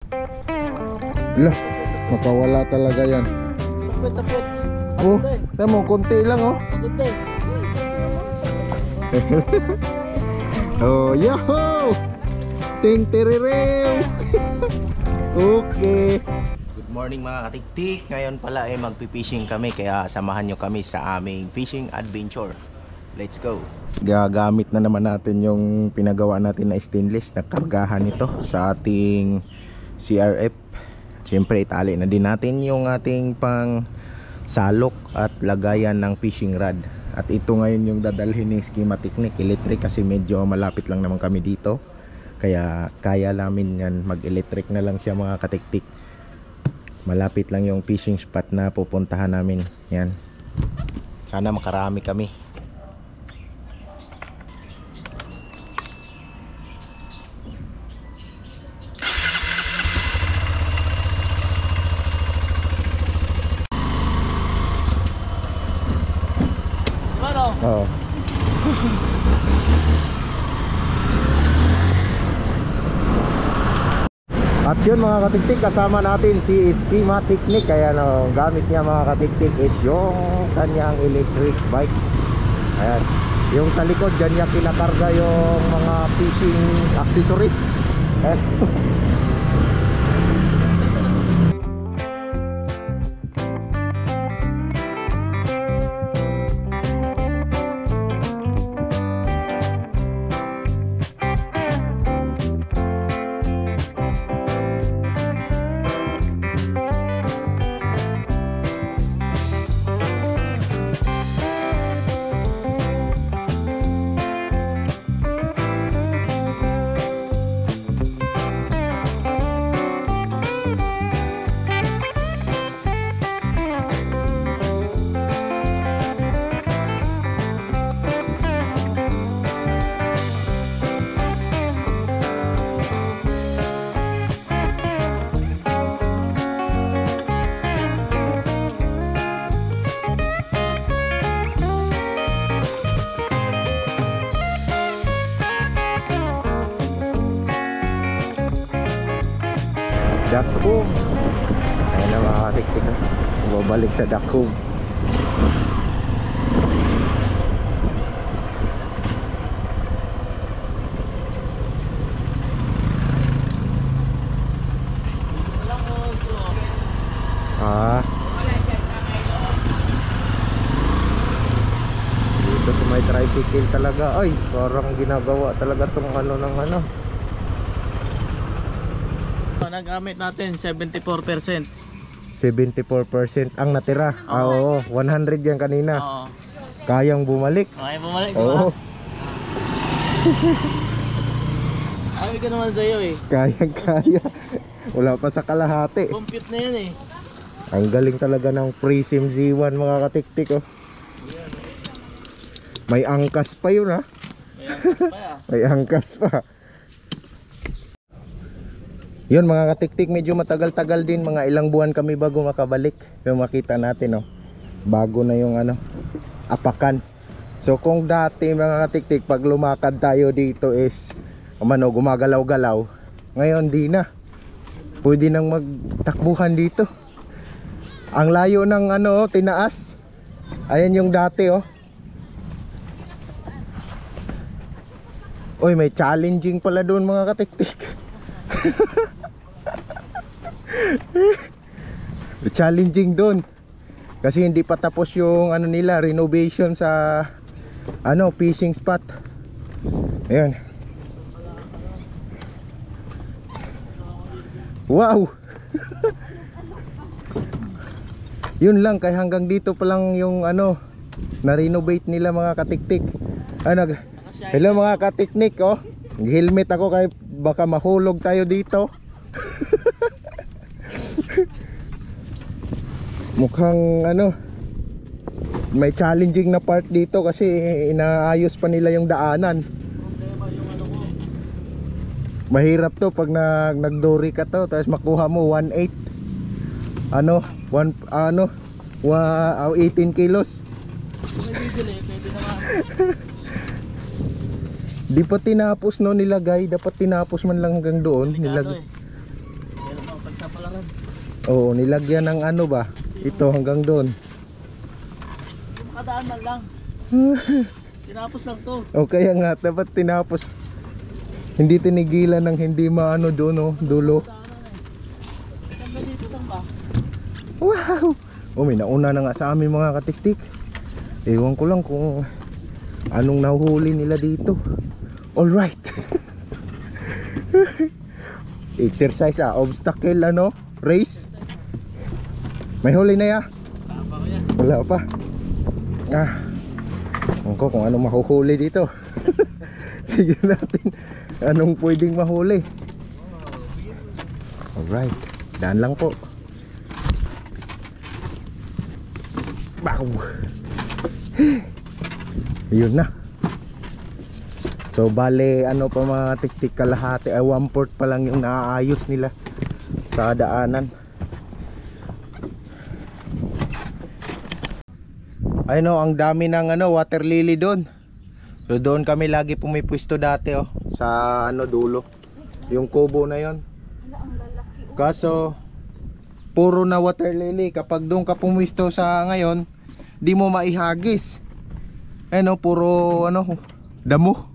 Lah, makawala talaga yan. Sapit. Oh, tamo, konti lang oh. Oh, yoho! Ting tirirew! Okay. Good morning mga katiktik. Ngayon pala ay magpipishing kami, kaya samahan nyo kami sa aming fishing adventure. Let's go. Gagamit na naman natin yung pinagawa natin na stainless na kargahan ito sa ating CRF. Siyempre itali na din natin yung ating pang salok at lagayan ng fishing rod. At ito ngayon yung dadalhin ng schematic electric kasi medyo malapit lang naman kami dito. Kaya kaya namin yan, mag-electric na lang siya mga katiktik. Malapit lang yung fishing spot na pupuntahan namin. Yan. Sana makarami kami. Oo. At yun mga katiktik, kasama natin si Schema Technic. Kaya no, gamit niya mga katiktik is yung kanyang electric bike. Ayan. Yung sa likod dyan niya kinakarga yung mga fishing accessories. Ayan. Duck home. Ayan na mga katiktik, babalik sa duck home. Dito sa may tricycle talaga. Ay, parang ginagawa talaga tong ano ng ano. Nagamit natin 74%. 74% ang natira. Oo, 100 yan kanina. Oo. Kayang bumalik. Okay, bumalik Oo. Ay ka naman sa'yo eh. Kaya. Wala pa sa kalahati. Compute na yan eh. Ang galing talaga ng Prism Z1 mga katiktik oh. May angkas pa yun ha. May angkas pa ya. May angkas pa. Yun mga katiktik, medyo matagal-tagal din, mga ilang buwan kami bago makabalik. Yung makita natin oh, bago na yung ano, apakan. So kung dati mga katiktik, pag lumakad tayo dito is gumagalaw-galaw. Ngayon di na. Pwede nang magtakbuhan dito. Ang layo ng ano, tinaas. Ayan yung dati oh. Oy, may challenging pala doon mga katiktik. Challenging doon kasi hindi pa tapos yung ano nila, renovation sa ano, fishing spot. Ayun. Wow. Yun lang, kaya hanggang dito pa lang yung ano, na-renovate nila mga katiktik. Ano, hello mga katiknik oh. Helmet ako kay baka mahulog tayo dito. Mukhang ano, may challenging na part dito kasi inaayos pa nila yung daanan. Mahirap to pag nagdory ka to tapos makuha mo 1.8 ano, 18 kilos. Di pa tinapos no nilagay, dapat tinapos man lang hanggang doon nilagay. Sa palaran. Oo, nilagyan ng ano ba? Ito hanggang doon. Kung makadaan man lang. Tinapos lang to. O kaya nga, dapat tinapos. Hindi tinigilan ng hindi maano doon, oh, dulo. Saan dito lang ba? Wow! Oh, may nauna na nga sa amin mga katiktik. Ewan ko lang kung anong nahuhuli nila dito. Alright. Exercise obstacle ano, race. May huli na ya? Wala pa. Ewan ko kung anong mahuhuli dito. Tignan natin anong pwedeng mahuli. Alright, daan lang po. Wow. Yun na. So bale ano pa mga tiktik, kalahati ay 1/4 pa lang yung naaayos nila sa daanan. Ay no, ang dami ng ano, water lily doon. So doon kami lagi pumipwesto dati oh, sa ano dulo. Yung kubo na yon. Kaso puro na water lily. Kapag doon ka pumwesto sa ngayon, di mo maihagis. Ano, puro ano, damo.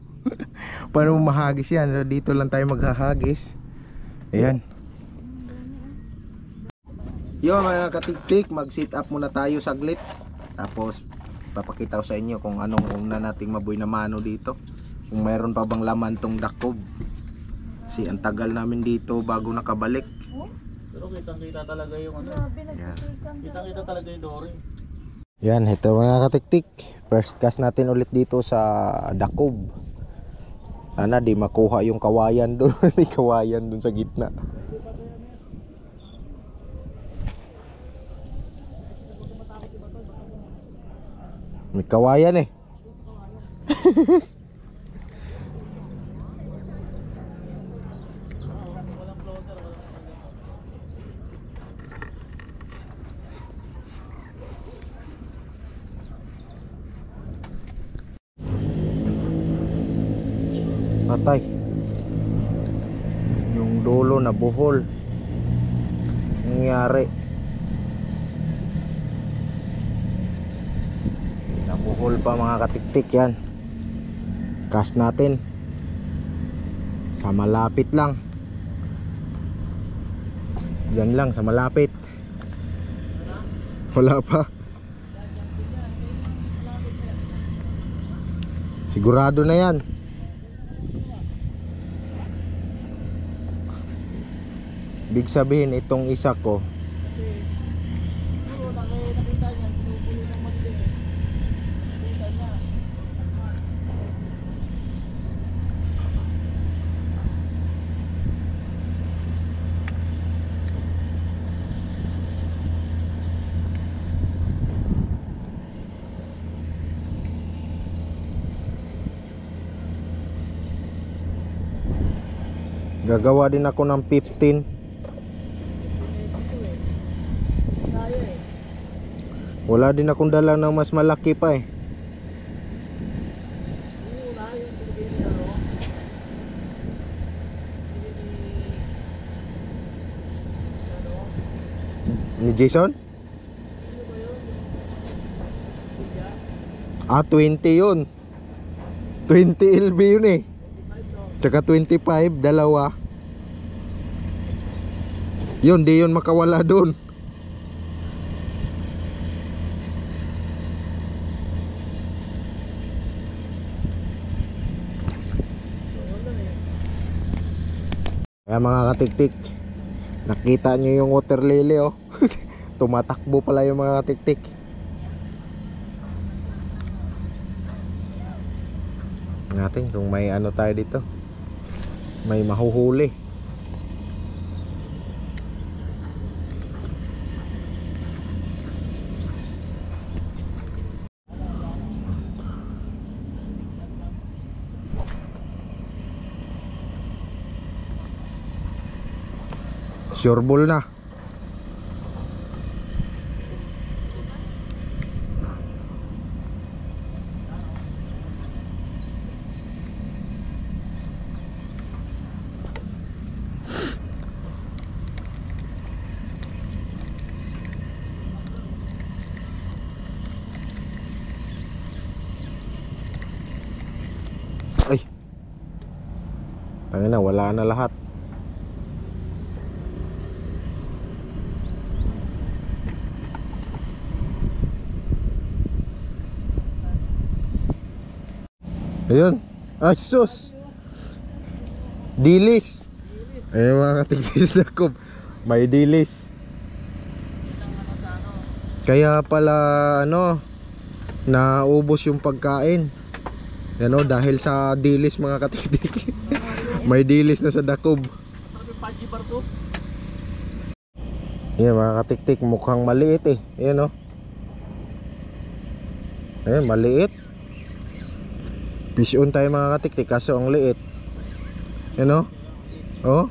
Paano mo mahagis yan? So, dito lang tayo maghahagis. Ayan. Yo mga katiktik, mag sit up muna tayo saglit. Tapos papakita ko sa inyo kung anong una nating mabuhay na mano dito. Kung mayroon pa bang laman tong dakob. Kasi ang tagal namin dito bago nakabalik. Pero kitang-kita talaga yung ano. Yan. Kitang-kita talaga yung dory. Yan, ito mga katiktik. First cast natin ulit dito sa dakob. Sana di makuha yung kawayan doon. May kawayan doon sa gitna. May kawayan eh. Patay. Yung dulo na buhol. Nangyari. Nabuhol pa mga katiktik yan. Cast natin. Sa malapit lang. Diyan lang sa malapit. Wala pa. Sigurado na yan. Big sabihin itong isa ko Nakita niya, sinupulo ng mali. Nakita na. gagawa din ako ng 15. Wala din akong dala ng mas malaki pa eh. Ni Jason? 20 yun. 20 LB yun eh. Tsaka 25, dalawa. Yun, di yun makawala dun. Kaya mga katiktik, nakita nyo yung water lily oh. Tumatakbo pala yung mga katiktik. Natin kung may ano tayo dito, may mahuhuli. Sure ball na. wala na lahat. Ayun. Ay sus. Dilis. Ayun mga katikis na ko. May dilis. Kaya pala ano, naubos yung pagkain. Yan o, dahil sa dilis mga katiktik. May dilis na sa dakob. Yan mga katiktik, mukhang maliit eh. Yan o. Ayan, maliit. Fish on tayo mga katiktik, kaso ang liit. Yan o. Oh.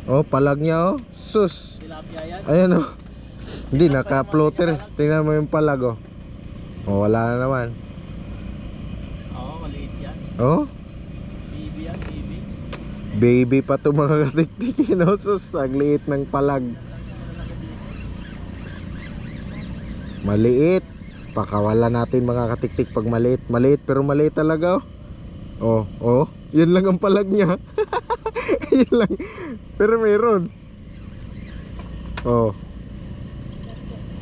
Oh, palag niya oh. Sus. Ayan oh. Hindi, naka-floater. Tingnan mo yung palag oh. Oh, wala na naman. Oo, maliit yan. Oh? Baby yan, baby. Baby pa to mga katiktik. No? Sus, ang liit ng palag. Maliit. Pakawala natin mga katiktik pag maliit. Maliit pero maliit talaga oh. Oh, oh. Yun lang ang palag niya. Yun lang. Pero meron. Oh.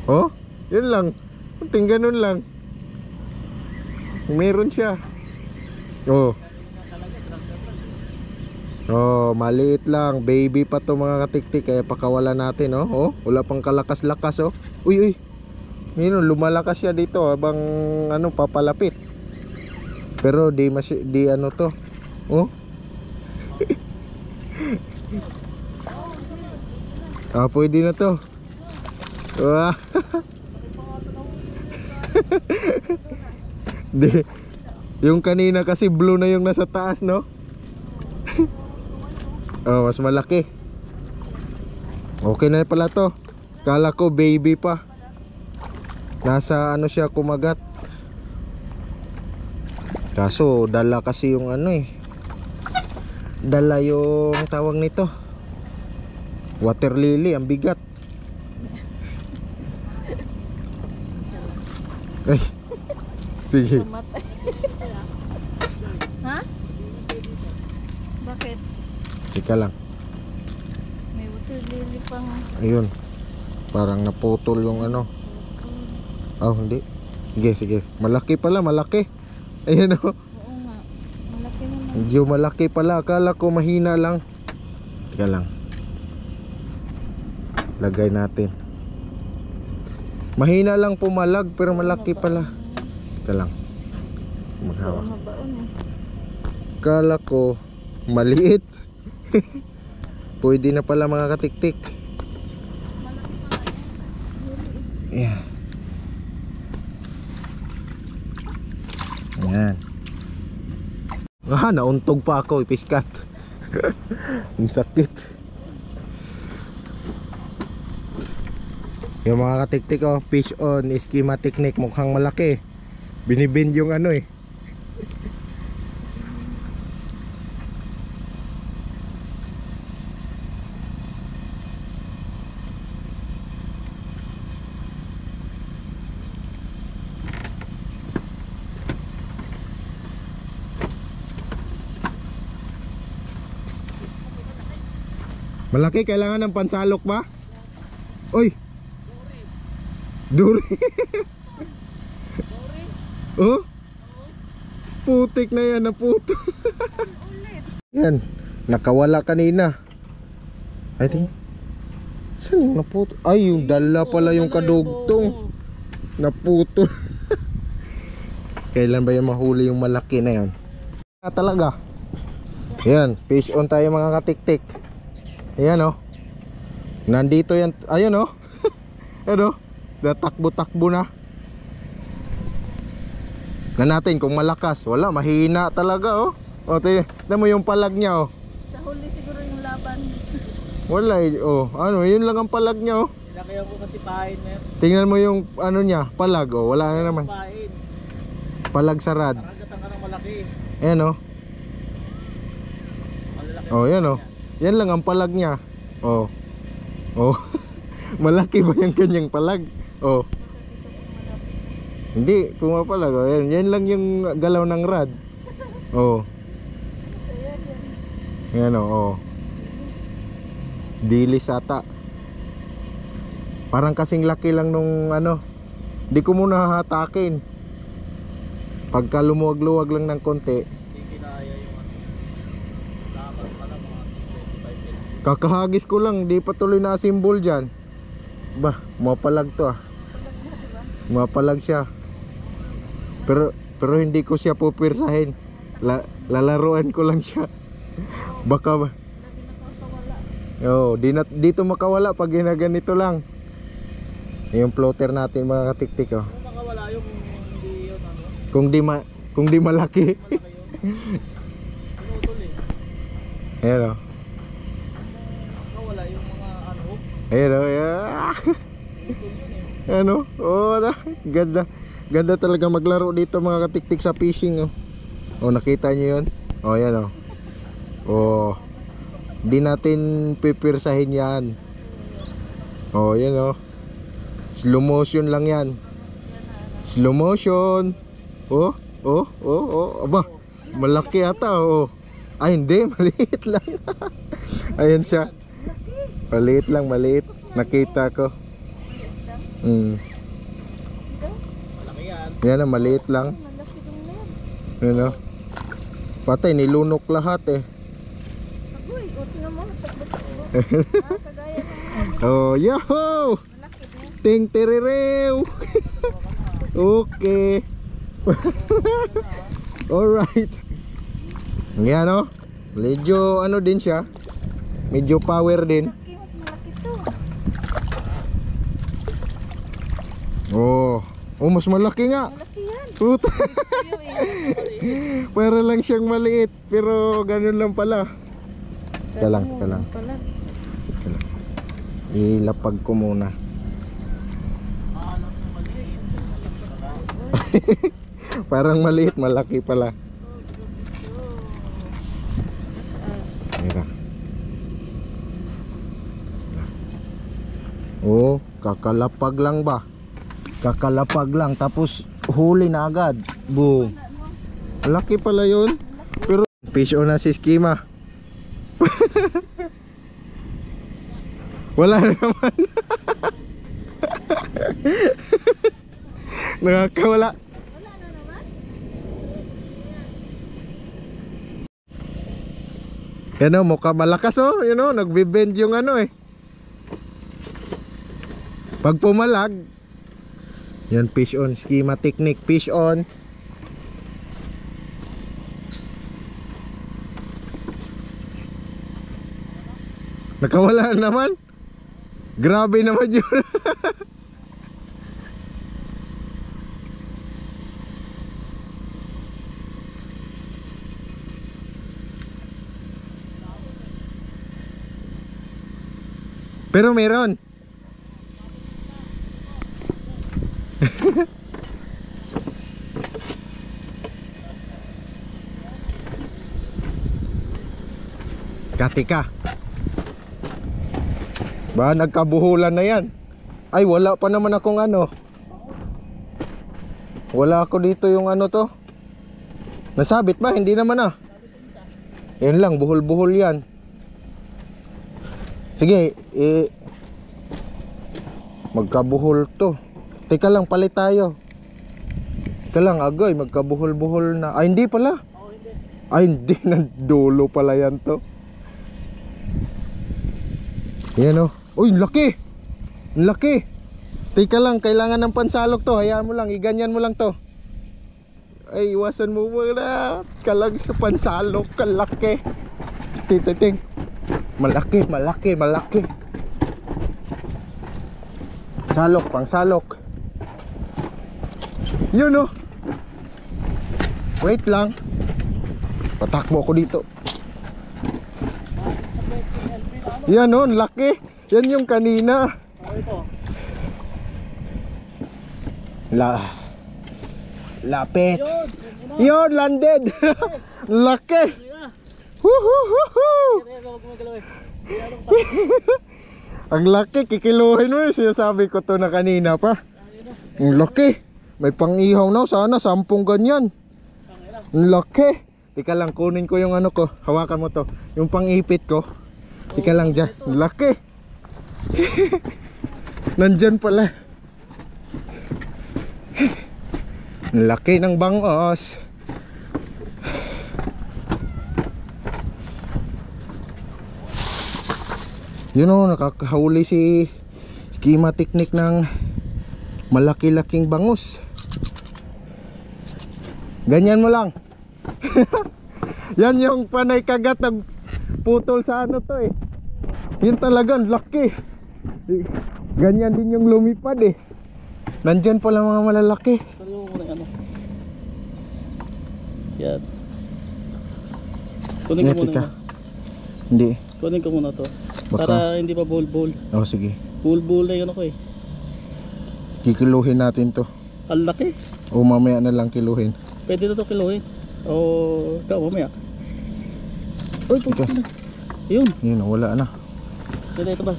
Oh, yun lang. Kunting ganun lang. Meron siya. Oh. Oh, maliit lang. Baby pa to mga katiktik. Kaya pakawala natin oh. Oh, wala pang kalakas-lakas oh. Uy, uy. Meron, lumalakas siya dito habang ano papalapit. Pero di ano to. Oh. Ah, pwede na to. Wah. Yung kanina kasi blue na yung nasa taas, no? Oh, mas malaki. Okay na pala to. Kala ko baby pa. Nasa ano siya kumagat. Kaso dala kasi yung ano eh. Dala yung tawag nito. Water lily, ang bigat. Ay. Sige. Ha? Bakit? Tsika lang. May water lily pang... Ayun. Parang naputol yung ano. Oh, hindi. Sige, sige. Malaki pala, malaki. Ayun oh. Oo nga. Malaki naman. Medyo malaki pala. Akala ko mahina lang. Tsika lang. Lagay natin. Mahina lang pumalag pero malaki pala. Tsika lang. Maghawak. Mabaon eh. Akala ko maliit. Pwede na pala mga katiktik. Yeah. Yan. Ah, nauntog pa ako ipiskat. Ang sakit. Yung mga katiktik oh, fish on schema technique, mukhang malaki. Binibend yung ano eh. Malaki, kailangan ng pansalok ba? Oy. Duri. Oh? Putik na yan, naputo. Yan, nakawala kanina. I think. Saan yung naputo? Ay, yung dala pala yung kadugtong. Naputo. Kailan ba yung mahuli yung malaki na yan? Talaga. Yan, fish on tayo mga katiktik. Ayan oh. Nandito yan. Ayun oh. Ano? Natakbo-takbo na. Na natin kung malakas. Wala, mahina talaga oh. O, tignan mo yung palag niya oh. Sa huli siguro yung laban. Wala eh. Oh, ano, yun lang ang palag niya oh. Kaya ko kasi pain eh. Tingnan mo yung ano niya, palag oh. Wala na naman. Pain. Palag sarad. Karagatan ka ng malaki. Ayan oh. Malalaki. Oh, yan oh. Yan lang ang palag niya. Oh. Oh. Malaki ba yung kanyang palag? Oh. Hindi, pumapalag. Oh. Yan lang yung galaw ng rad. Oh. Yan o. Dilis ata. Parang kasing laki lang nung ano. Di ko muna hahatakin. Pagka lumuwag-luwag lang ng konti. Hindi kinaya yung ano. Lakad pa lang mga 25 minutes. Kakahagis ko lang, di pa tuloy na symbol dyan. Bah, mapalag to ah. Mapalag siya. Pero hindi ko siya pupirsahin. Lalaruan ko lang siya. Baka ba? Dito makawala pag ginaganito lang. Yung floater natin mga katiktik oh. Kung makawala yung hindi yun ano. Kung di malaki. Pinutol eh. Ayan oh. Makawala yung mga ano. Ayan oh. Yeah. Pinutol yun eh. Ano? Oh, ganda. Ganda talaga maglaro dito mga katiktik sa fishing oh. Oh, nakita nyo yun? Oh, yan oh. Oh. Di natin pipirsahin yan. Oh, yan oh. Slow motion lang yan. Slow motion. Oh. Aba, malaki ata oh. Ay hindi, maliit lang. Ayan siya. Maliit lang, maliit. Nakita ko. Malaki yan. Yan oh, maliit lang. Yan oh. Patay, nilunok lahat eh. Agoy, o tingnan mo, kagaya ng Oh, yahoo! malaki niya. Ting tirirew. Okay. Alright. Yan oh. Medyo ano din siya. Medyo power din. Malaki, mas malaki to. Oh. Oh, mas malaki nga. Malaki yan. Puta. Sa'yo eh. Para lang siyang maliit. Pero ganun lang pala. Teka lang. Pala. Ilapag ko muna. Parang maliit, malaki pala. Mira. Oh, kakalapag lang ba? Kakalapag lang tapos huli na agad. Boom. Malaki pala yun. Pero fish on na si Skima. Wala na naman. Nakakawala. Wala na naman. Yan o, mukha malakas o. Yun o, nagbibend yung ano eh. Pag pumalag, yan fish on, Skima technique, fish on. Nakawala na naman. Grabe naman yun. Pero meron. Katika. Ba, nagkabuhulan na yan. Ay, wala pa naman akong ano. Wala ako dito yung ano to. Nasabit ba? Hindi naman ah. Yun lang, buhol-buhol yan. Sige, magkabuhol to. Teka lang, palit tayo. Teka lang, agay, magkabuhol-buhol na. Ay, hindi pala. Ay, hindi. Nandulo pala yan to. Yan o. Uy, laki. Laki. Teka lang, kailangan ng pansalok to. Hayaan mo lang, iganyan mo lang to. Ay, iwasan mo muna. Kalag sa pansalok, kalaki. Titing. Malaki, malaki, malaki. Salok, pang salok. Yun o. Wait lang. Patakbo ako dito. Yan o, laki. Yan yung kanina. Lapit. Yun, landed. Laki. Ang laki, kikiluhin mo. Sinasabi ko to na kanina pa. Ang laki. May pang-ihaw na. Sana 10 ganyan. Ang laki. Ika lang, kunin ko yung ano ko. Hawakan mo to. Yung pang-ipit ko. Ika lang dyan. Laki. Nandyan pala. Laki ng bangos. Yun o, nakakahuli si Skima Technique ng malaki-laking bangus. Ganyan mo lang. Yan yung panay kagat na putol sa ano to eh. Yun talagang laki. Ganyan din yung lumipad eh. Nandyan pala mga malalaki. Pero yung ano. Yan. Kunin ko Ngeti muna ka. yun. Hindi. Kunin ko muna to. Baka- Para hindi pa bol-bol. Oh sige. Bol-bol na yun ako eh. Kikiluhin natin to. Ang laki. O mamaya na lang kiluhin. Pwede na to kilohin. O ikaw mamaya. Uy, Ika. Yun. Yun, wala na. Ito ba?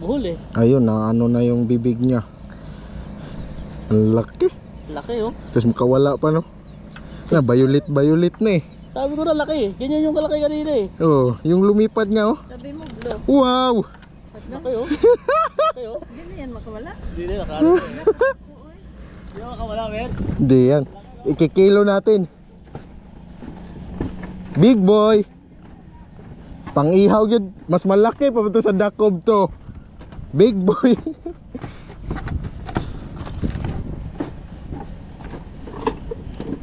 Buhol eh. Ayun, na ano na yung bibig niya. Ang laki. Laki oh. Tapos makawala pa no. Na violet na eh. Sabi ko na laki eh. Ganyan yung kalaki kanina eh. Oh, yung lumipad nga oh. Sabi mo, blow. Wow! Laki oh. Laki oh. Hindi na yan makawala. Hindi na nakala. Hindi na makawala men. Hindi yan. Ikikilo natin. Big boy. Pang-ihaw yun. Mas malaki pa ba ito sa dakob to. Big boy.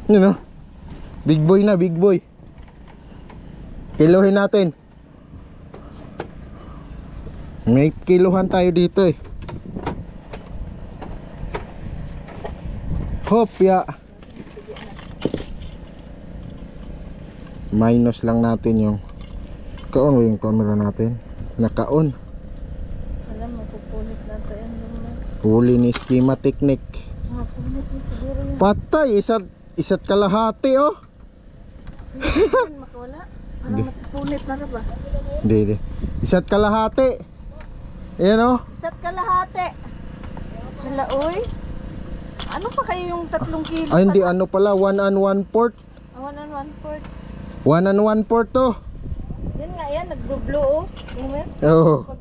Yun oh. Big boy na, big boy. Kiluhin natin. May kiluhan tayo dito eh. Hopya. Minus lang natin yung ka-on ba yung camera natin? Naka-on. Alam mo, pupunit natin yan naman. Huli ni Skima Technique. Mapunit mo siguro yan. Patay, isa't kalahati oh. Hindi yan makawala. Parang mapupunit na ba? Hindi. Isa't kalahati. Ayan oh. Isa't kalahati. Hala, uy. Ano pa kayo yung 3 kilo? Ay hindi, ano pala, 1 and 1/4. 1 and 1/4. 1 and 1/4 to. Yan nga yan, nag-blue oh. Yung yan, Oh. pag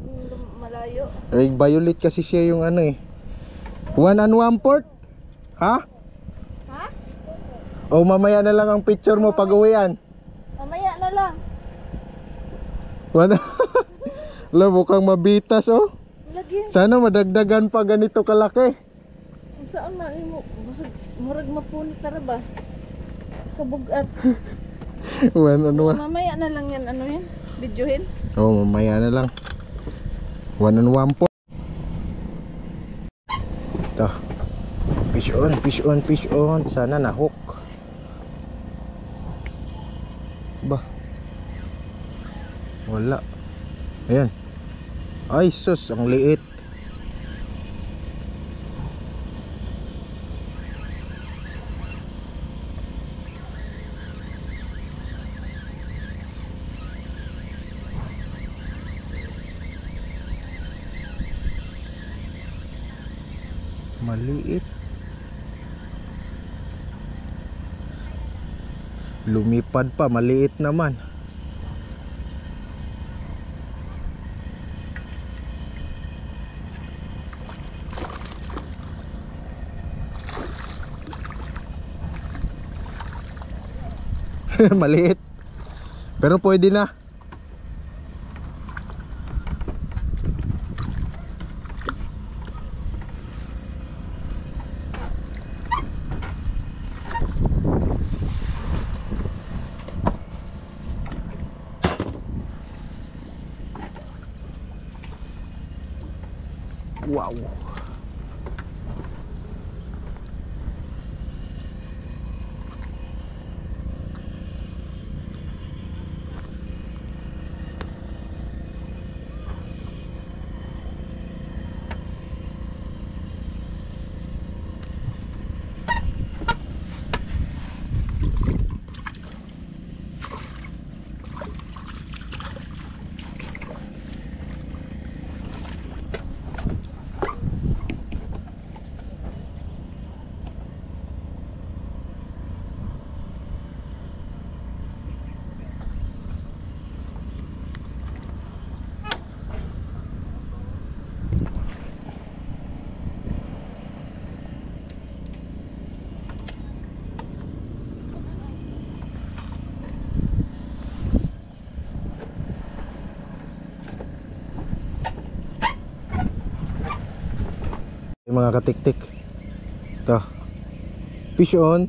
malayo. Ay, violet kasi siya yung ano eh. 1 and 1/4? Ha? Ha? O mamaya na lang ang picture mo pag uwian. Mamaya na lang. Wala. Wala, mukhang mabitas oh. Lagyan. Sana madagdagan pa ganito kalaki. Kung saan man mo, busog, murag mapunit na ba? Kabugat. Mamaya na lang yan, ano yan? Videohin. Oh, mamaya na lang. 1 and 1/4. Ito. Fish on, fish on, fish on. Sana na-hook. Ba? Wala. Ayan. Ay, sus, ang liit. Maliit. Lumipad pa, maliit naman. Maliit. Pero pwede na. Wow. Yung mga katiktik. Ito. Fish on.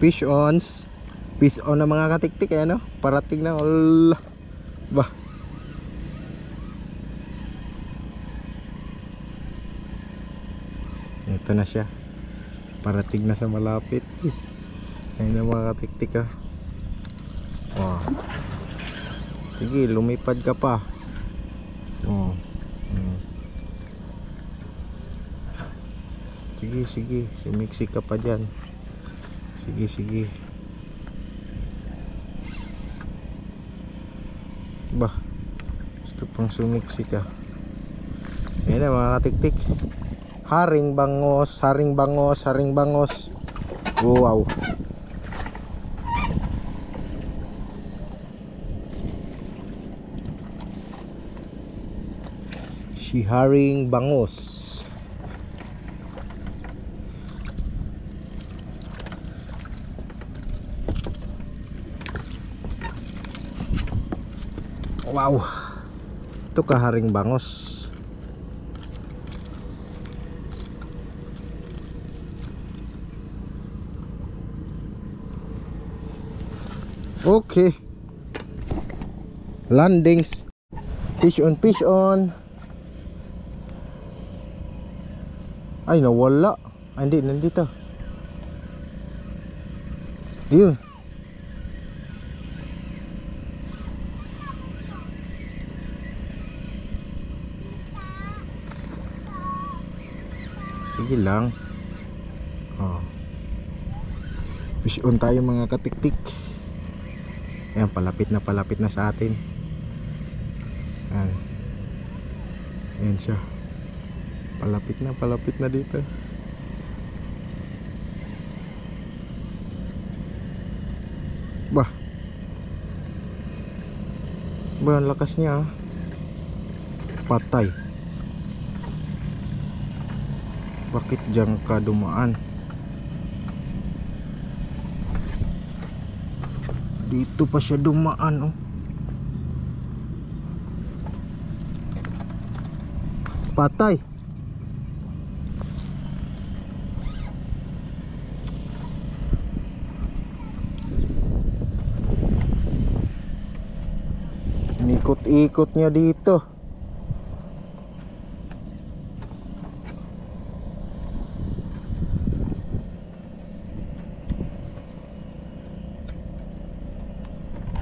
Fish ons. Fish on na mga katiktik eh, no? Parating na. Allah. Bah. Ito na siya. Parating na sa malapit. Ayun na mga katiktik ah. Wow. Sige, lumipad ka pa. Oh. Sige, sige. Sumiksi ka pa dyan. Sige, sige. Bah, gusto pang sumiksi ka. Ayan na mga katiktik. Haring bangos, haring bangos, haring bangos. Wow. Si haring bangos. Wow. Ito ka haring bangos. Okay. Landings. Fish on, fish on. Ay, nawala. Ay, hindi, nandito. Yun. Sige lang. Oh. Fish on tayo mga katiktik. Ayan, palapit na sa atin. Ayan. Ayan siya. Palapit na dito. Bah. Bah, ang lakas niya. Patay. Bakit diyan ka dumaan? Dito pa siya dumaan, oh. Patay. Ikot-ikot niya dito.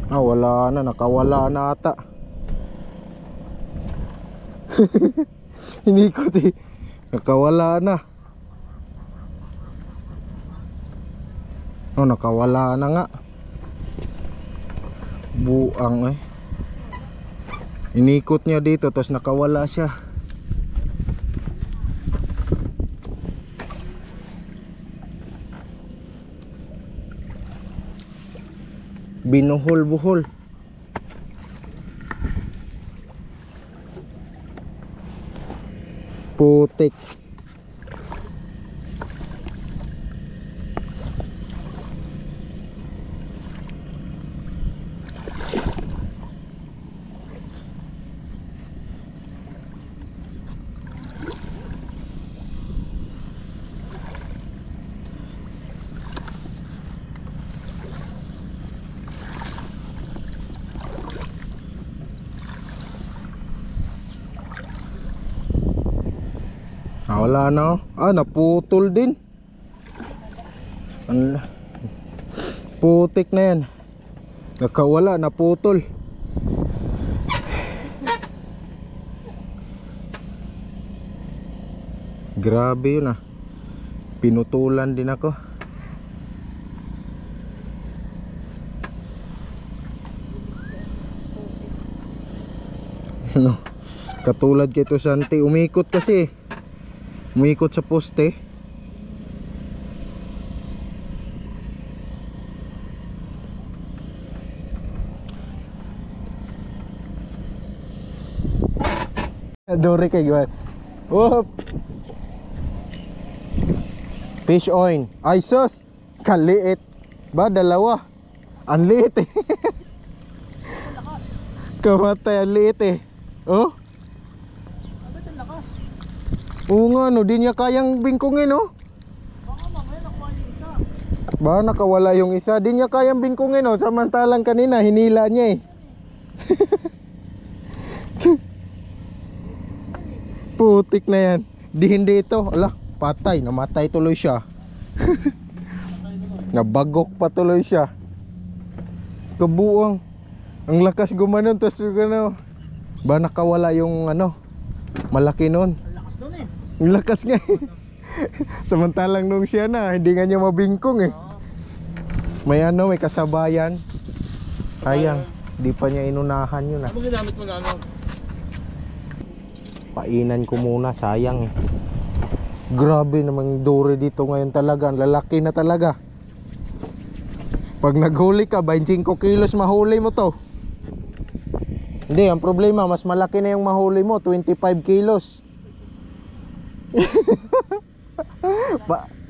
Ah, wala na, nakawala na ata. Inikot eh. Nakawala na. Oh, nakawala na nga. Buang eh. Inikot niya dito, tapos nakawala siya. Binuhol-buhol. Putik. Ah, wala na. Ah, naputol din. Putik na yan. Nakawala, naputol. Grabe yun ah. Pinutulan din ako. Ano? Katulad kay to Santi, umikot kasi. Umikot sa poste. Dore kay gawin. Whoop! Fish oil. Ay sus! Kaliit. Ba, dalawa. Ang liit eh. Kamatay, ang liit eh. Oh? Agad ang lakas. Oo nga no, di niya kayang bingkungin oh. Baka mamaya nakuha yung isa. Ba, nakawala yung isa. Di niya kayang bingkungin oh. Samantalang kanina, hinila niya eh. Putik na yan. Di hindi ito. Ala, patay. Namatay tuloy siya. Nabagok pa tuloy siya. Kabuang. Ang lakas gumanon. Tapos ano, ba nakawala yung ano, malaki nun. Ang lakas nun eh. Ang lakas nga eh. Samantalang nung siya na, hindi nga niya mabingkong eh. May ano, may kasabayan. Sayang, di pa niya inunahan yun ah. Ano ginamit mo na ano? Painan ko muna, sayang eh. Grabe namang dore dito ngayon talaga. Ang lalaki na talaga. Pag naghuli ka, 25 kilos mahuli mo to. Hindi, ang problema, mas malaki na yung mahuli mo, 25 kilos.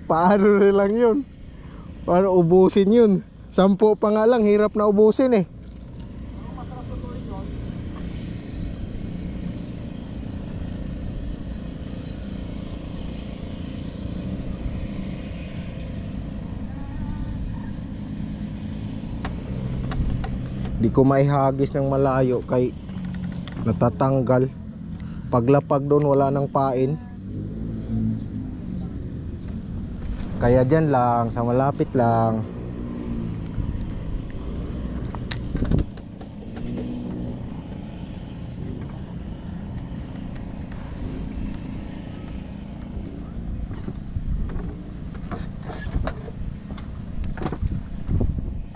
Paano rin lang yun? Paano ubusin yun? 10 pa nga lang, hirap na ubusin eh. Di ko maihagis ng malayo kay natatanggal. Paglapag doon wala nang pain. Kaya dyan lang, sa malapit lang.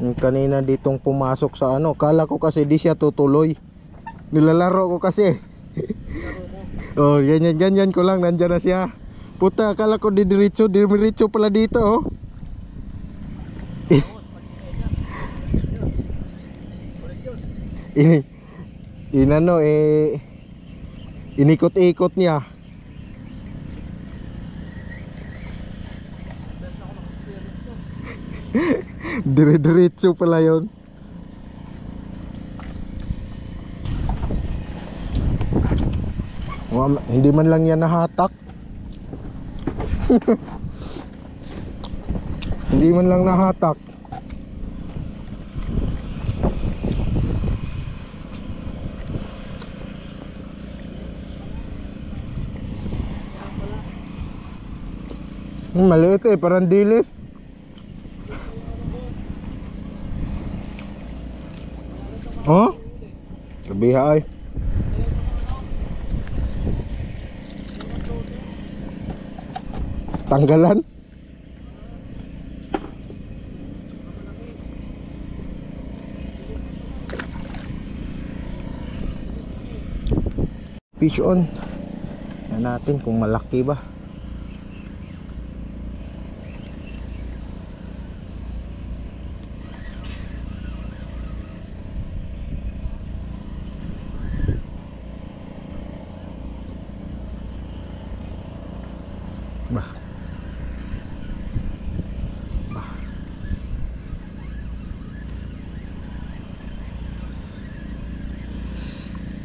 Yung kanina ditong pumasok sa ano, kala ko kasi di siya tutuloy. Nilalaro ko kasi. Oh, ganyan ko lang, nandyan na siya. Puta, akala ko didiretso pala dito oh. Inano eh, inikot-ikot niya. Dire-diretso pala yun. Hindi man lang yan nahatak. Hindi man lang nahatak. Maliit eh, parang dilis. Oh? Sabiha ay. Tanggalan. Fish on. Yan natin kung malaki ba.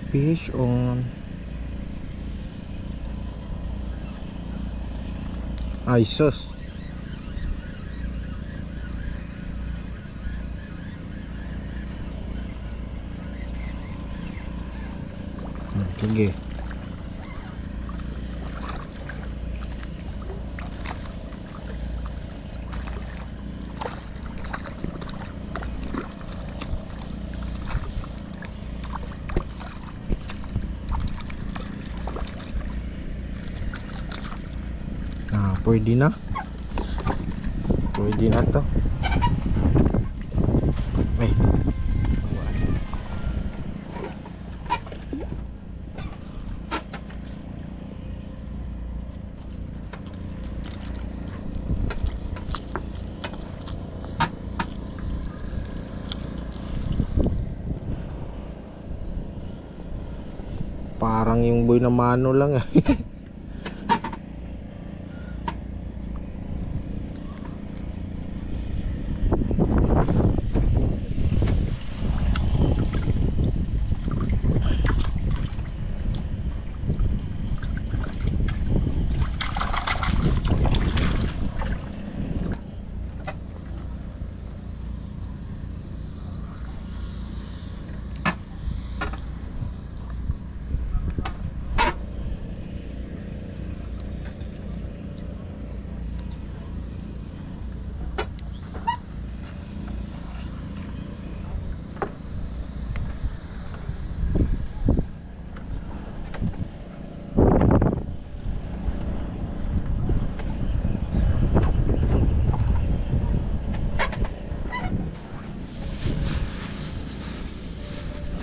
Fish on. Ay sus. Sige. Pwede na. Pwede na to. Ay. Parang yung buhay na mano lang.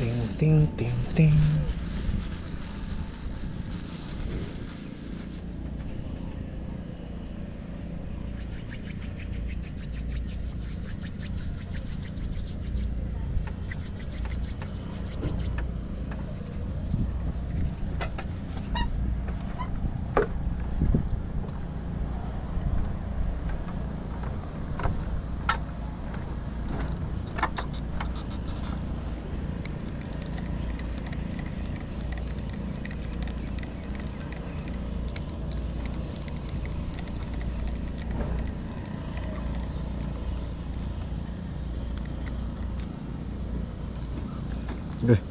Ting ting ting ting. Okay.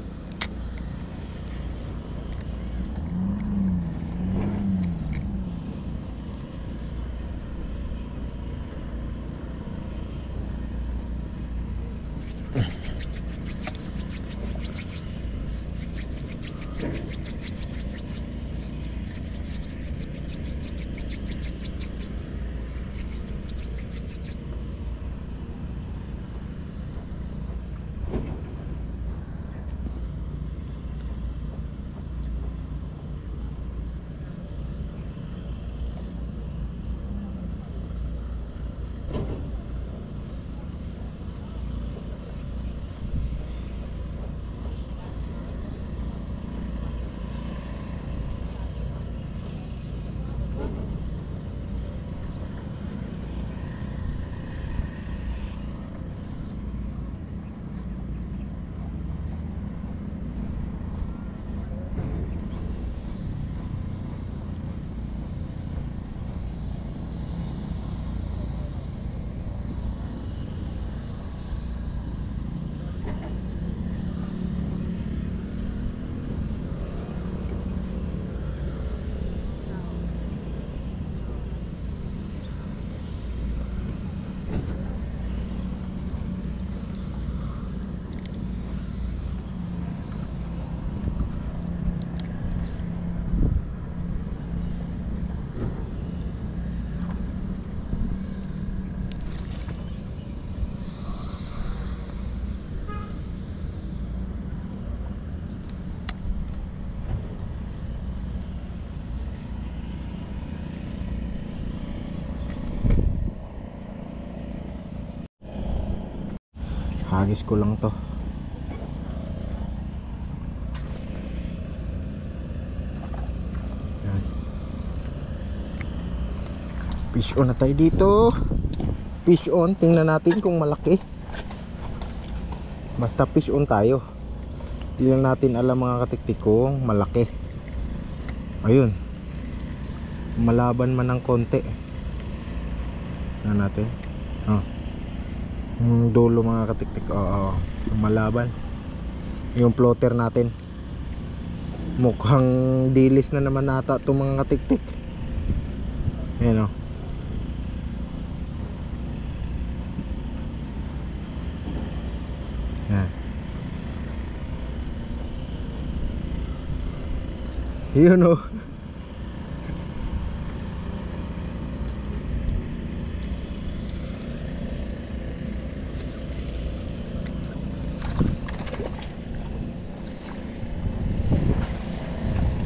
Hagis ko lang to. Yan. Fish on na tayo dito. Fish on, tingnan natin kung malaki. Basta fish on tayo. Di lang natin alam mga katiktik kung malaki. Ayun. Malaban man ng konti. Tingnan natin. Yung dulo mga katiktik. Oo, malaban. Yung floater natin. Mukhang dilis na naman nata itong mga katiktik. Ayan o. Ayan. Yun o.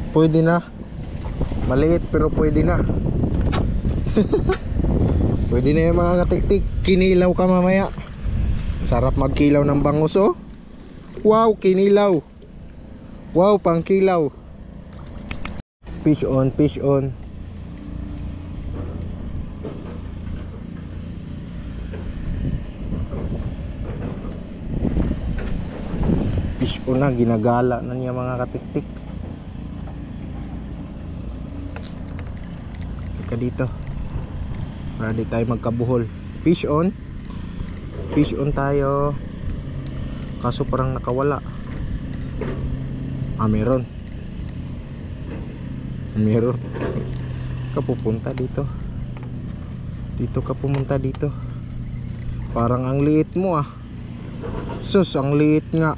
Pwede na. Maliit pero pwede na. Pwede na yung mga katiktik. Kinilaw ka mamaya. Sarap magkilaw ng bangus oh. Wow, kinilaw. Wow, pangkilaw. Fish on, fish on. Fish on na, ginagala na niya mga katiktik. Teka dito. Para di tayo magkabuhol. Fish on. Fish on tayo. Kaso parang nakawala. Meron. Meron. Ka pupunta dito. Dito ka pumunta dito. Parang ang liit mo ah. Sus, ang liit nga.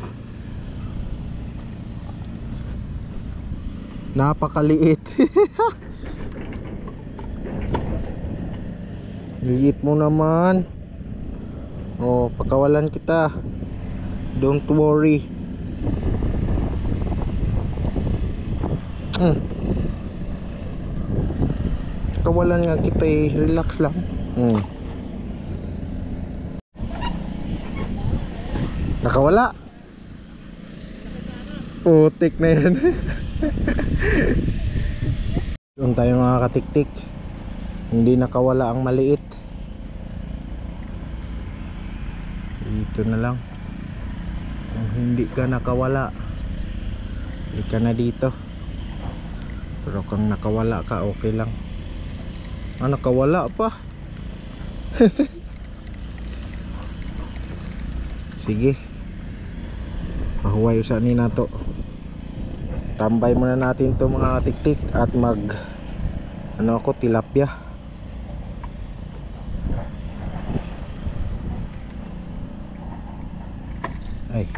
Napakaliit. Liit mo naman. Oh, pakawalan kita. Don't worry. Kawalan nga kita eh. Relax lang. Nakawala. Putik na yan. Doon tayo mga katiktik. Hindi nakawala ang maliit. Dito na lang. Kung hindi ka nakawala, hindi ka na dito. Pero kung nakawala ka, okay lang. Nakawala pa. Sige. Mahuway usa ni nato. Tambay muna natin to mga tiktik at mag tilapia. Ay.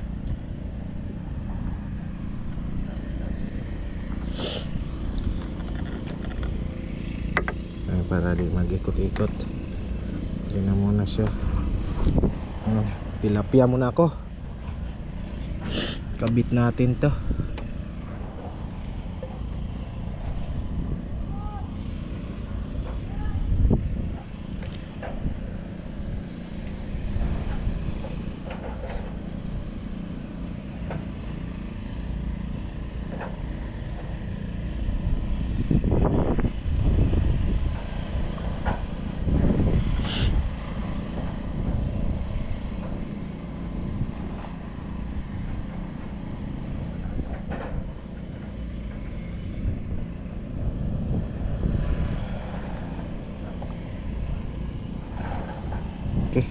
Para di mag-ikot-ikot. Diyan na muna siya. Tilapia muna ako. Kabit natin to. Okay.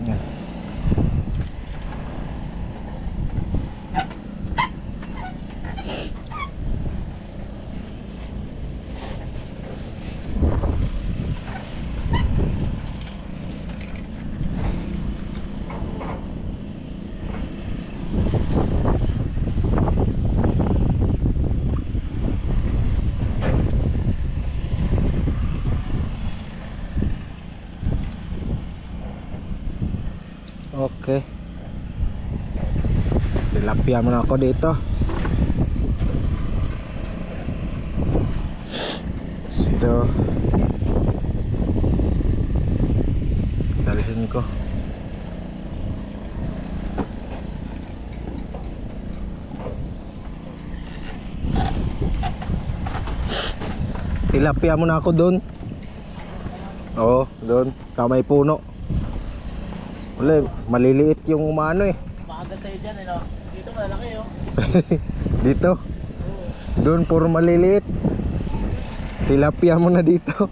Yan. Okay. Tilapia muna ako dito. Ito. Dalihin ko. Tilapia muna ako doon. Oo, doon. Sa may puno. Wala, maliliit yung umano eh. Maaga sa'yo dyan, no? Dito malaki, oh. Dito? Doon puro maliliit. Tilapia mo na dito.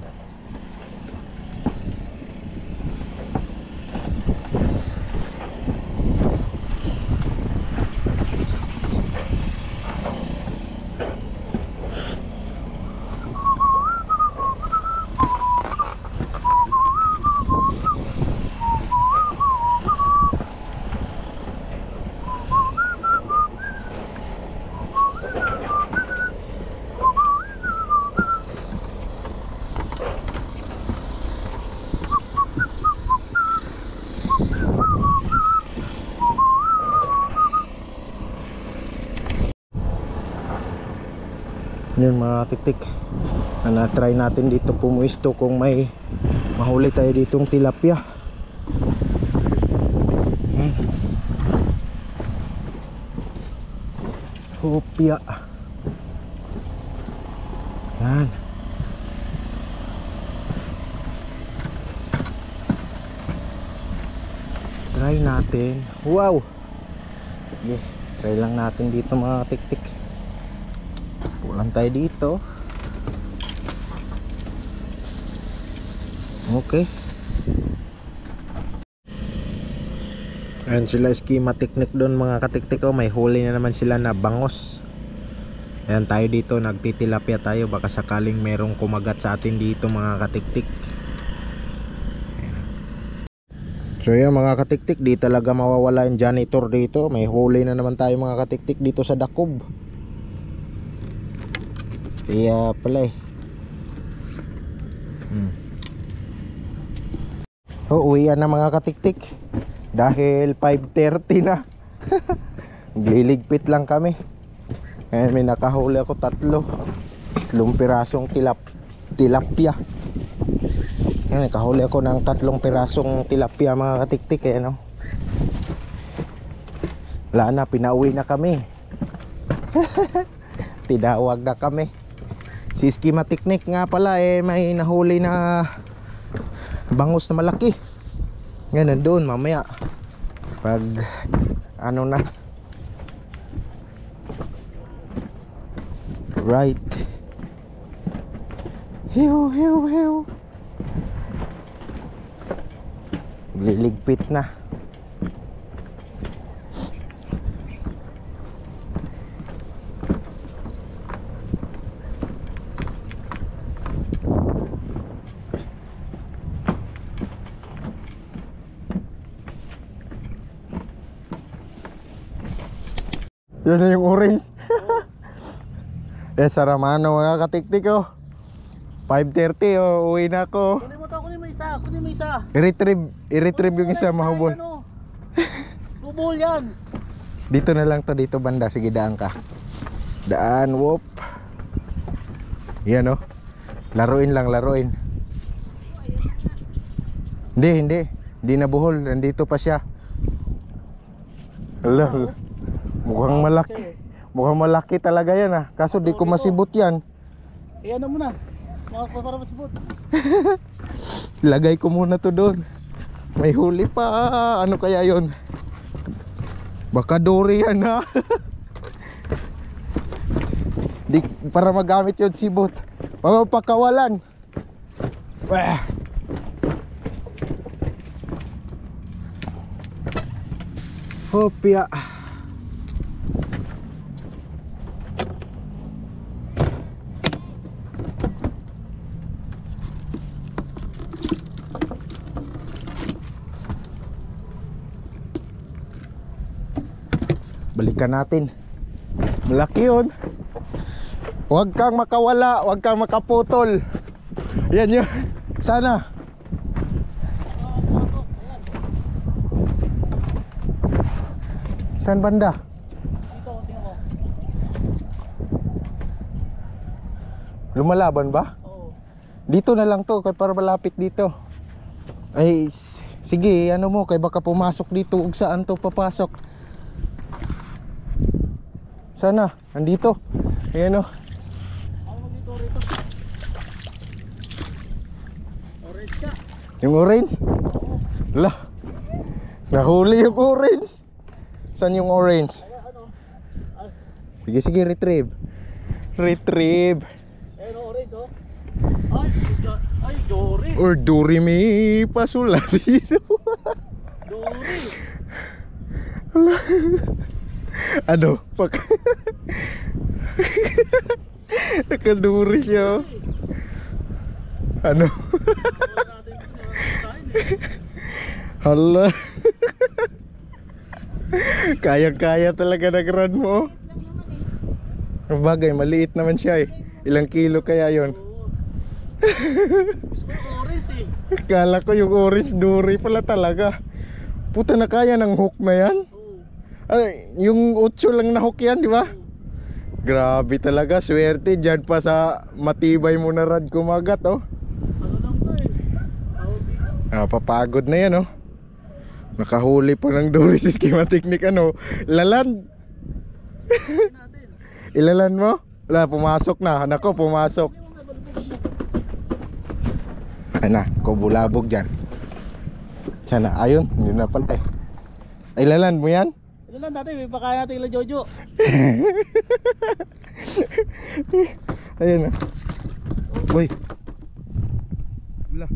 Yun mga titik. Na-try natin dito pumuisto kung may mahuli tayo ditong tilapia. Hopya. Yan. Try natin. Wow. Okay, try lang natin dito mga tiktik. Pulang tayo dito. Okay. Ayan sila schema technique doon mga katiktik. Oh, may huli na naman sila na bangos. Ayan tayo dito, nagtitilapia tayo. Baka sakaling merong kumagat sa atin dito mga katiktik. So yan mga katiktik, di talaga mawawala yung janitor dito. May huli na naman tayo mga katiktik dito sa Dakob. Kaya pala eh. Uwian na mga katiktik. Dahil 5:30 na. Gliligpit lang kami. Ngayon may nakahuli ako 3 pirasong tilapia. Ngayon nakahuli ako ng 3 pirasong tilapia mga katiktik eh, no? Wala na, pinauwi na kami. Tinawag na kami. Si schema technique nga pala eh, may nahuli na bangus na malaki. Ngayon nandun mamaya pag ano na. Right. Hiu hiu hiu. Liligpit na. Yun na yung orange. Saramano mga katiktik oh. 5:30 oh, uwi na ako. Kunin mo to, kunin mo isa, kunin mo isa. I-retrieve yung isa mahubol. Bubol yan. Dito na lang to, dito banda. Sige, daan ka. Daan, whoop. Yan oh. Laruin lang, laruin. Hindi nabuhol, nandito pa siya. Hala, mukhang malaki. Mukhang malaki talaga yan ah. Kaso di ko masibot yan. Ano mo na? Para masibot. Lagay ko muna to doon. May huli pa. Ano kaya yon? Baka dory yan ha. Di, para magamit yon sibot. Baka pakawalan. Wah. Hopya. Balikan natin. Malaki yun. Huwag kang makawala, huwag kang makaputol. Yan yun. Sana. Saan banda? Dito, tingnan mo. Lumalaban ba? Oo. Dito na lang to, para malapit dito. Ay, sige, ano mo, kay baka pumasok dito ug saan to papasok. Sana, andito. Ayan o. Ako dito rito. Orange ka. Yung orange? Lah. Nahuli yung orange. Saan yung orange? Sige, sige, retrieve. Retrieve. Ayun orange oh. Ay, Dory. Or Dory may pasula dito. Dory. Ano? Nakaduri siya. Ano? Hala. Kaya-kaya talaga nag-run mo. Bagay, maliit naman siya eh. Ilang kilo kaya yon? Orange eh. Kala ko yung orange dory pala talaga. Puta na kaya ng hook na yan. Ay, yung 8 lang na hook yan, di ba? Grabe talaga, swerte dyan pa sa matibay mo na rad kumagat oh. Ano lang to eh. Tawag dito. Papagod na yan oh. Nakahuli pa ng Dory sa schema technique ano. Lalan. Natin. Ilalan mo? Wala, pumasok na. Nako, pumasok. Ay na, kubulabog dyan. Sana, ayun, hindi na pala eh. Ilalan mo yan? Ito lang dati, may pakaya natin ila Jojo. Ayun na. Boy. Wala.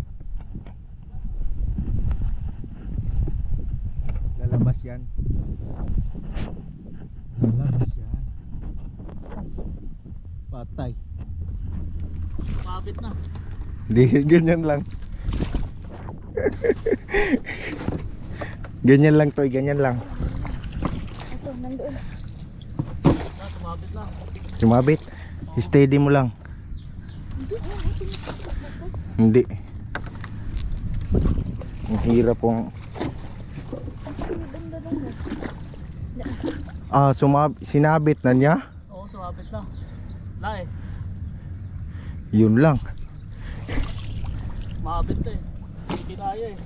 Lalabas yan. Lalabas yan. Patay. Kapit na. Di, ganyan lang. Ganyan lang to, ganyan lang. Ito, nandoon. Sumabit lang. Sumabit. Steady mo lang. Hindi. Ang hirap pong sinabit na niya. Oo, sumabit na. Wala eh. Yun lang. Mabit eh. Hindi kinaya eh.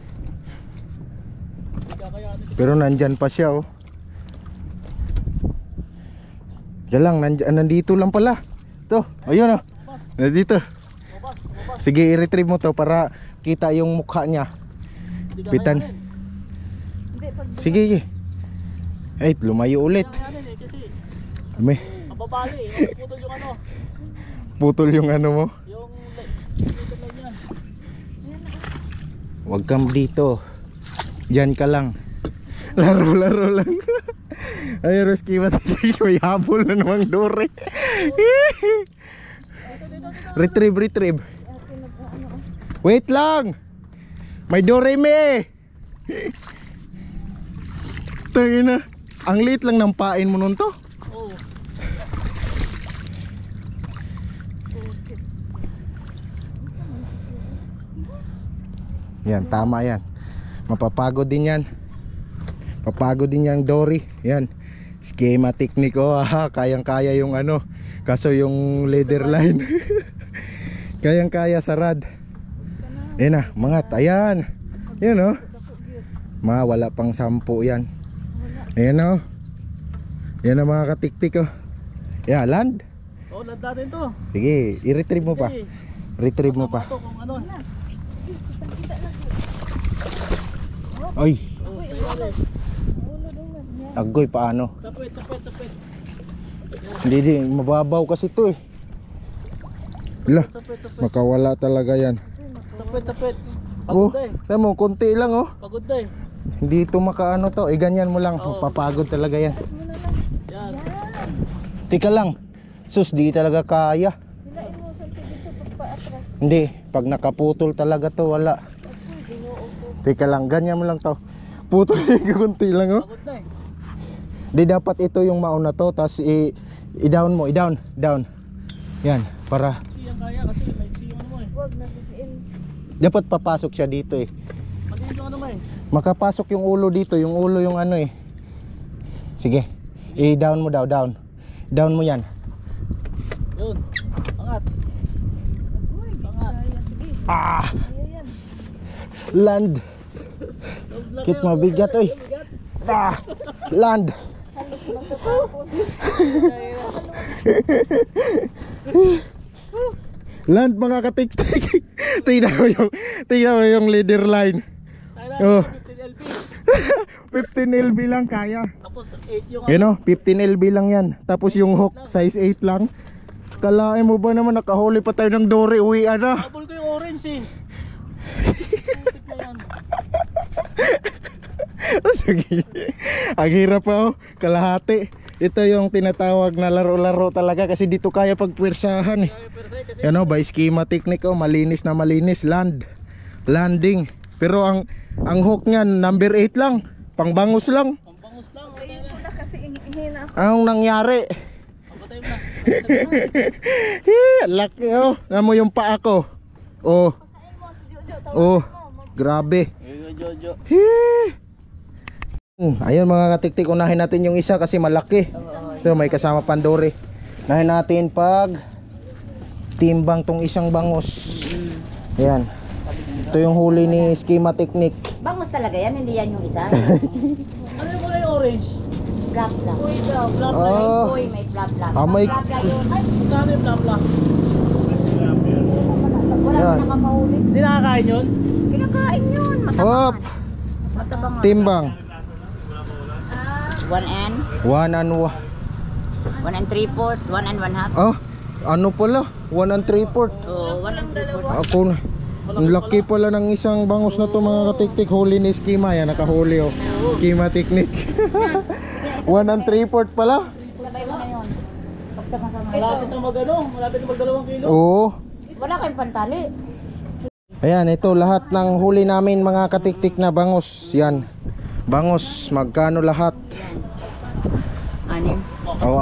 Hindi kakayanin. Pero nandyan pa siya oh. Yan lang, nandito lang pala. Ito, ayun oh. Nandito. Lumabas, lumabas. Sige, i-retrieve mo to para kita yung mukha niya. Hindi Pitan. kakayanin. Hindi, pag Sige, sige. Ay, lumayo ulit. Hindi kakayanin eh kasi May mababali eh. Putol yung ano. putol yung ano mo. Yung dito lang yan. Huwag kang dito. Diyan ka lang. Laro lang. Ay, Roski, may habol na namang Dory. Retrieve. Wait lang. May Doreme. Tangina. Ang liit lang ng pain mo nun to. Oo. Yan, tama yan. Mapapagod din yan. Papagod din yung Dory. Yan. Schema technique oh, kayang-kaya yung ano. Kaso yung leader line. Kayang-kaya sa rad. Yan na, mangat. Ayan. Yan oh. Wala pang 10 yan. Ayan oh. Yan ang mga katiktik oh. Yan, land. Oo, land natin to. Sige, i-retrieve mo pa. Hindi. Retrieve mo pa. Masama to kung ano. Ay, Oo, sa'yo rin. agoy paano? Sapit. Hindi, mababaw kasi to eh. Wala, Sapit. makawala talaga yan. Sapit. Oh, Pagod eh. tama mo, konti lang oh. Pagod na eh. Hindi ito makaano to. Ganyan mo lang, Oo. papagod talaga yan. Yan. Tika lang, sus, di talaga kaya. hilain mo sa dito pagpa-atras. Hindi, pag nakaputol talaga to, wala. Tika lang, ganyan mo lang to. Putol yung konti lang oh. Pagod na eh. Di dapat ito yung mauna to, tapos i-down mo, i-down. Yan, para Hindi yan kaya kasi may siyong ano mo eh. Huwag na bitiin. dapat papasok siya dito eh. Maliit yung ano mo eh. Makapasok yung ulo dito, yung ulo yung ano eh. Sige, i-down mo daw, down. Down mo yan. Yun. Angat. Angat. Ah, Ayan. land. Kit mabigat oy. Bigat. Ah, land. Halos matatapos. Land mga katiktik. Tingnan mo yung leader line. Tayo Oh. na 15 LP. 15 LB lang kaya. Tapos 8 yung Yun o, 15 LB lang yan. Tapos yung hook, size 8 lang. Kalain mo ba naman nakahuli pa tayo ng Dory, uwian na. Habol ko yung orange eh. Putik na yan. Ang hirap pa oh, kalahati. Ito yung tinatawag na laro-laro talaga kasi dito kaya pagpwersahan eh. Kaya persay kasi Yan o, by schema technique oh, malinis na malinis, landing. Pero ang hook niyan number 8 lang, pangbangus lang. pambangus lang. Ayun ko na kasi hihina ako. Anong nangyari? Papatay mo na. Laki oh, alam mo yung paa ko. Oh, Kain mo si Jojo. Tawagin oh, mo. grabe. Ayun Jojo. Ayun mga katiktik, unahin natin yung isa kasi malaki. So may kasama Pandore. Nahin natin pag timbang tong isang bangus. Ayan. Ito yung huli ni Schema Technique. Bangus talaga yan, hindi yan yung isa. Ano yung kulay orange? Black black. Uy, black black. Ah, Uy, may black black. may Black black yun. Ay, Magkano yung black black? wala Yan. na nakakahuli. Hindi nakakain yun? Kinakain yun. hop, Matabang. timbang. 1 and 1 and 1 and 3/4, 1 and 1/2. Ah, ano pala? 1 and 3/4. Oh, 1 and 3/4. Ako na. Ang laki pala ng isang bangus na to mga katiktik. Huli ni Schema. Yan, nakahuli oh. Schema Technique. 1 and 3/4 pala. Sabay mo na yun. Pagsama-sama. Malapit na mag-ano, malapit na mag-2 kilo. Oo. Wala kayong pantali. Ayan, ito lahat ng huli namin mga katiktik na bangus. Yan. Bangus, magkano lahat? 6. O,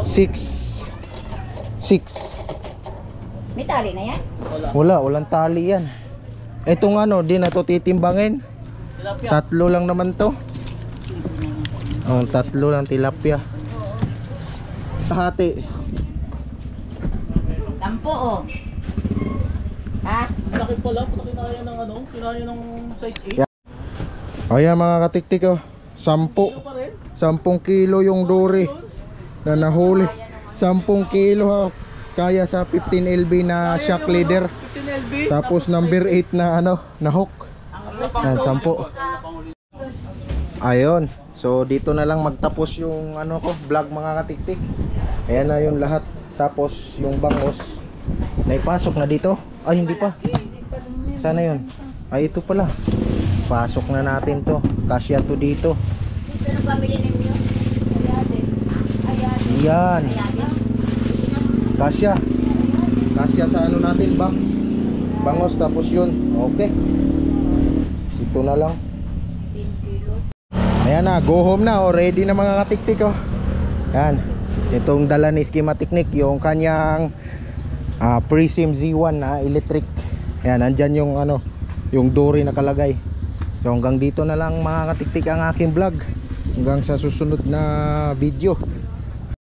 6. 6. May tali na yan? Walang tali yan. Itong ano, di na to titimbangin. Tilapia. 3 lang naman to. Oh, 3 lang tilapia. Hati. 10 oh. Ha? Laki pala, pati kinaya ng ano, kinaya ng size 8. Ayan mga katiktik oh. 10. Kilo pa rin. 10 kilo yung dory na nahuli. 10 kilo ha. Kaya sa 15 LB na shock leader. 15 LB. Tapos number 8 na ano, na hook. Yan, 10. Ayun. So dito na lang magtapos yung ano ko, vlog mga katiktik. Ayan na yung lahat. Tapos yung bangus naipasok na dito. Ay hindi pa. Sana yun. Ay ito pala. Pasok na natin to. Kasya to dito. Dito na pamili ninyo. Yan. Kasya. Kasya sa ano natin, box. Bangus tapos yun. Okay. Ito na lang. Ayan na, go home na. Oh, ready na mga katiktik oh. Yan. Itong dala ni Schema Technique, yung kanyang Prism Z1 na electric. Ayan, nandyan yung ano, yung dory nakalagay. So hanggang dito na lang mga katiktik ang aking vlog. Hanggang sa susunod na video.